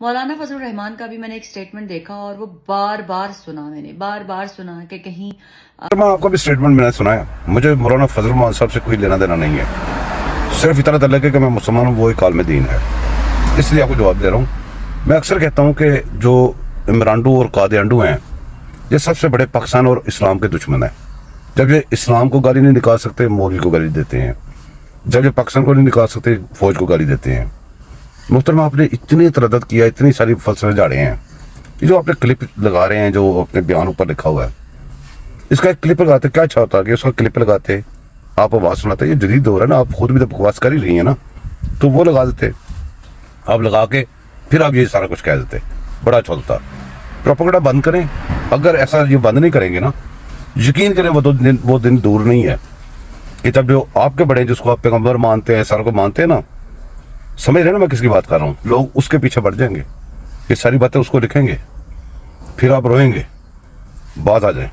مولانا فضل الرحمان کا بھی میں نے ایک سٹیٹمنٹ دیکھا اور وہ بار بار سنا کہ کہیں میں آپ کا بھی سٹیٹمنٹ میں نے سنا ہے. مجھے مولانا فضل الرحمان صاحب سے کوئی لینا دینا نہیں ہے. صرف اتنا تعلق ہے کہ میں مسلمان ہوں, وہی کالم دین ہے, اس لیے آپ کو جواب دے رہا ہوں. میں اکثر کہتا ہوں کہ جو عمرانڈو اور قادیانڈو ہیں یہ سب سے بڑے پاکستان اور اسلام کے دشمن ہیں. جب یہ اسلام کو گالی نہیں نکال سکتے مولوی کو گالی دیتے ہیں, جب یہ پاکستان کو نہیں نکال سکتے فوج کو گالی دیتے ہیں. محترم آپ نے اتنی تردد کیا, اتنی ساری فلسفے جاڑے ہیں. یہ جو آپ نے کلپ لگا رہے ہیں جو اپنے بیان اوپر لکھا ہوا ہے, اس کا ایک کلپ لگاتے کیا اچھا ہوتا کہ اس کا کلپ لگاتے آپ آواز سناتے. یہ جدید دور ہے نا, آپ خود بھی تو بکواس کر ہی رہی ہیں نا, تو وہ لگا دیتے آپ, لگا کے پھر آپ یہ سارا کچھ کہہ دیتے, بڑا اچھا ہوتا. پروپیگنڈا بند کریں. اگر ایسا یہ بند نہیں کریں گے نا, یقین کریں وہ دن دور نہیں ہے کہ جب جو آپ کے بڑے جس کو آپ پیغمبر مانتے ہیں, سارا کو مانتے ہیں نا, سمجھ رہے ہیں نا میں کس کی بات کر رہا ہوں, لوگ اس کے پیچھے بڑھ جائیں گے, یہ ساری باتیں اس کو لکھیں گے, پھر آپ روئیں گے, باز آ جائیں.